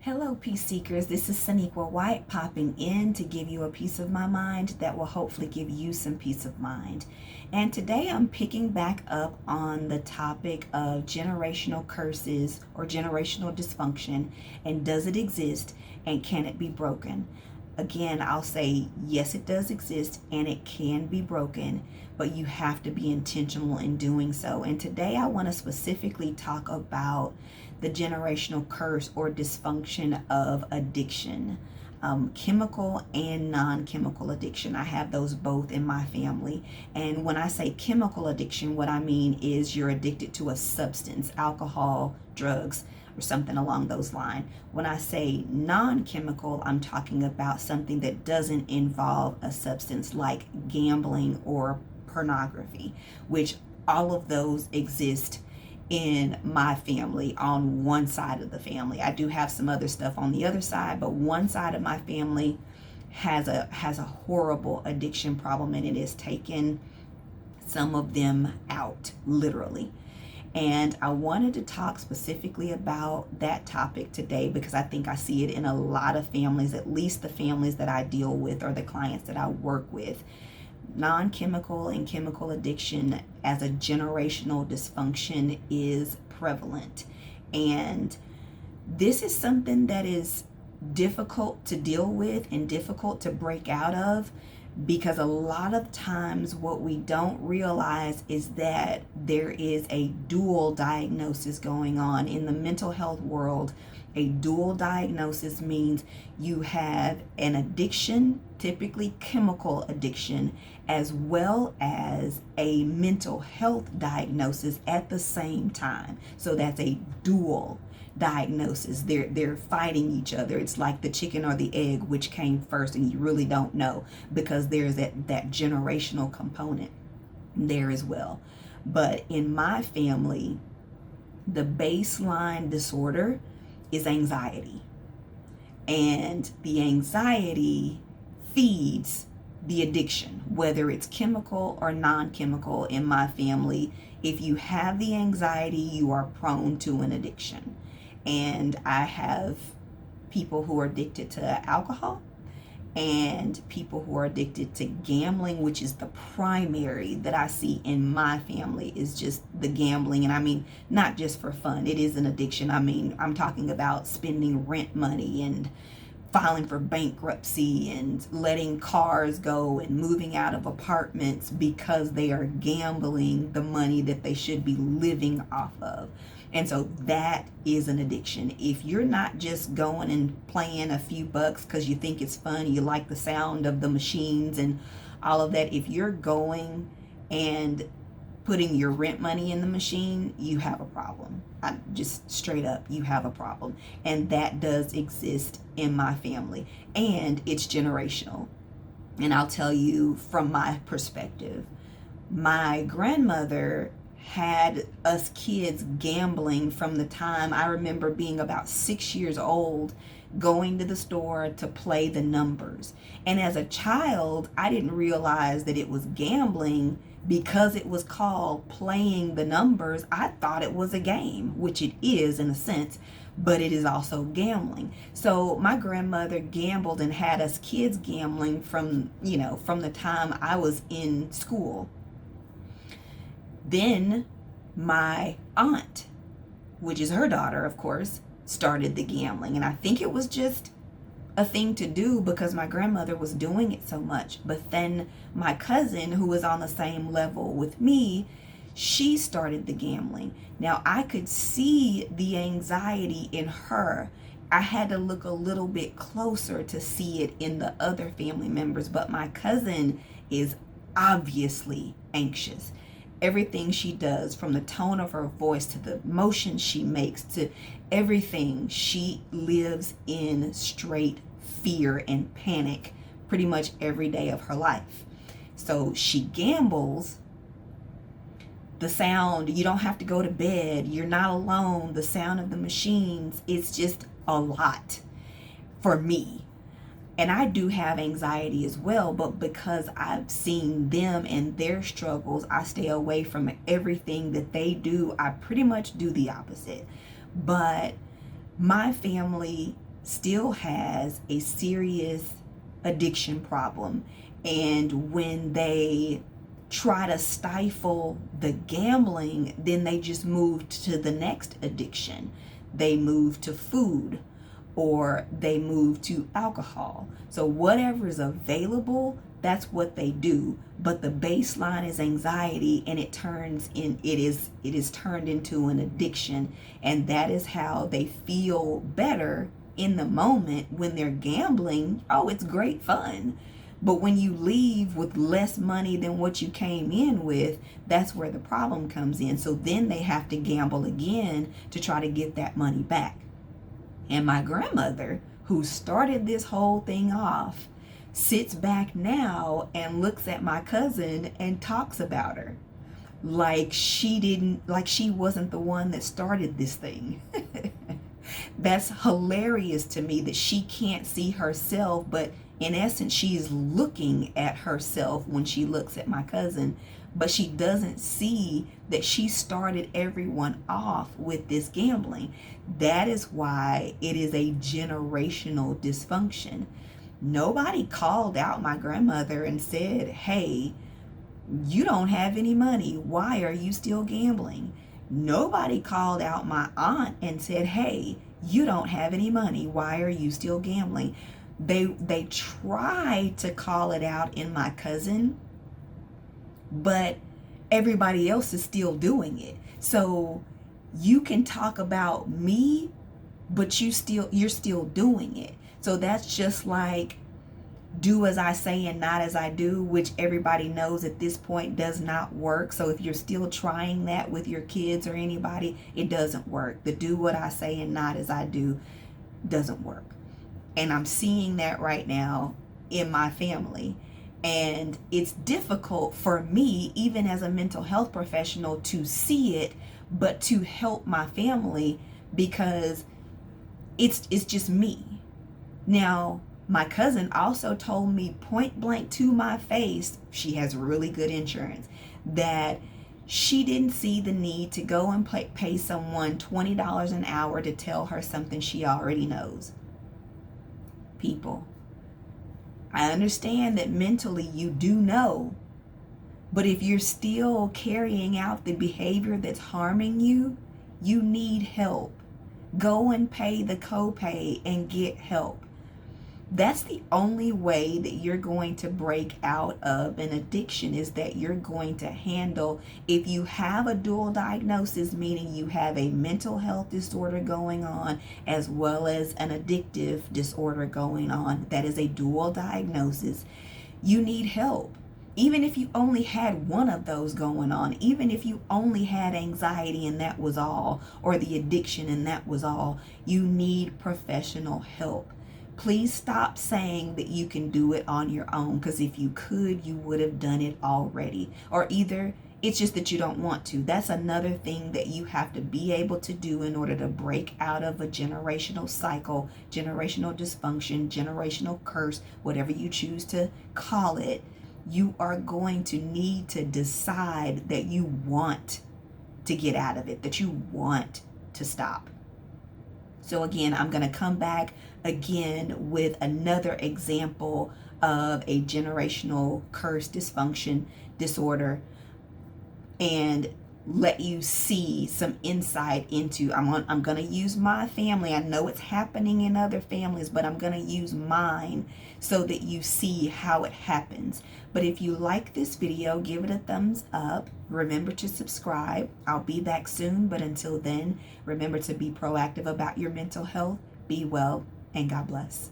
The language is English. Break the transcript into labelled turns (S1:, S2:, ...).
S1: Hello, peace seekers. This is Saniqua White popping in to give you a piece of my mind that will hopefully give you some peace of mind. And today I'm picking back up on the topic of generational curses or generational dysfunction, and does it exist and can it be broken? Again, I'll say yes, it does exist and it can be broken, but you have to be intentional in doing so. And today I want to specifically talk about the generational curse or dysfunction of addiction, chemical and non-chemical addiction. I have those both in my family. And when I say chemical addiction, what I mean is you're addicted to a substance, alcohol, drugs, or something along those lines. When I say non-chemical, I'm talking about something that doesn't involve a substance like gambling or pornography, which all of those exist in my family on one side of the family. I do have some other stuff on the other side, but one side of my family has a horrible addiction problem, and it has taken some of them out, literally. And I wanted to talk specifically about that topic today because I think I see it in a lot of families, at least the families that I deal with or the clients that I work with. Non-chemical and chemical addiction as a generational dysfunction is prevalent. And this is something that is difficult to deal with and difficult to break out of, because a lot of times what we don't realize is that there is a dual diagnosis going on in the mental health world. A dual diagnosis means you have an addiction, typically chemical addiction, as well as a mental health diagnosis at the same time. So that's a dual diagnosis. They're fighting each other. It's like the chicken or the egg, which came first, and you really don't know, because there's that generational component there as well. But in my family, the baseline disorder is anxiety, and the anxiety feeds the addiction, whether it's chemical or non-chemical. In my family, if you have the anxiety, you are prone to an addiction. And I have people who are addicted to alcohol and people who are addicted to gambling, which is the primary that I see in my family, is just the gambling. And I mean, not just for fun, it is an addiction. I mean, I'm talking about spending rent money and filing for bankruptcy and letting cars go and moving out of apartments because they are gambling the money that they should be living off of. And so that is an addiction. If you're not just going and playing a few bucks because you think it's fun, you like the sound of the machines and all of that, if you're going and putting your rent money in the machine, you have a problem. Just straight up, you have a problem. And that does exist in my family. And it's generational. And I'll tell you from my perspective, my grandmother had us kids gambling from the time I remember being about 6 years old, going to the store to play the numbers. And as a child, I didn't realize that it was gambling because it was called playing the numbers. I thought it was a game, which it is in a sense, but it is also gambling. So my grandmother gambled and had us kids gambling from the time I was in school. Then my aunt, which is her daughter, of course, started the gambling. And I think it was just a thing to do because my grandmother was doing it so much. But then my cousin, who was on the same level with me, she started the gambling. Now I could see the anxiety in her. I had to look a little bit closer to see it in the other family members, but my cousin is obviously anxious. Everything she does, from the tone of her voice to the motion she makes to everything, she lives in straight fear and panic pretty much every day of her life. So she gambles. The sound, you don't have to go to bed, you're not alone, the sound of the machines, it's just a lot for me. And I do have anxiety as well, but because I've seen them and their struggles, I stay away from everything that they do. I pretty much do the opposite. But my family still has a serious addiction problem. And when they try to stifle the gambling, then they just move to the next addiction. They move to food, or they move to alcohol. So whatever is available, that's what they do. But the baseline is anxiety, and it is turned into an addiction, and that is how they feel better in the moment when they're gambling. Oh, it's great fun. But when you leave with less money than what you came in with, that's where the problem comes in. So then they have to gamble again to try to get that money back. And my grandmother, who started this whole thing off, sits back now and looks at my cousin and talks about her like she wasn't the one that started this thing. That's hilarious to me, that she can't see herself, but in essence, she is looking at herself when she looks at my cousin, but she doesn't see that she started everyone off with this gambling. That is why it is a generational dysfunction. Nobody called out my grandmother and said, hey, you don't have any money. Why are you still gambling? Nobody called out my aunt and said, hey, you don't have any money. Why are you still gambling? They try to call it out in my cousin, but everybody else is still doing it. So you can talk about me, but you're still doing it. So that's just like do as I say and not as I do, which everybody knows at this point does not work. So if you're still trying that with your kids or anybody, it doesn't work. The do what I say and not as I do doesn't work. And I'm seeing that right now in my family. And it's difficult for me, even as a mental health professional, to see it, but to help my family, because it's just me. Now, my cousin also told me point blank to my face, she has really good insurance, that she didn't see the need to go and pay someone $20 an hour to tell her something she already knows. People, I understand that mentally you do know, but if you're still carrying out the behavior that's harming you, you need help. Go and pay the copay and get help. That's the only way that you're going to break out of an addiction, is that you're going to handle, if you have a dual diagnosis, meaning you have a mental health disorder going on as well as an addictive disorder going on, that is a dual diagnosis, you need help. Even if you only had one of those going on, even if you only had anxiety and that was all, or the addiction and that was all, you need professional help. Please stop saying that you can do it on your own, because if you could, you would have done it already. Or either it's just that you don't want to. That's another thing that you have to be able to do in order to break out of a generational cycle, generational dysfunction, generational curse, whatever you choose to call it. You are going to need to decide that you want to get out of it, that you want to stop. So again, I'm going to come back again with another example of a generational curse, dysfunction, disorder, and let you see some insight into, I'm going to use my family. I know it's happening in other families, but I'm going to use mine so that you see how it happens. But if you like this video, give it a thumbs up. Remember to subscribe. I'll be back soon, but until then, remember to be proactive about your mental health. Be well, and God bless.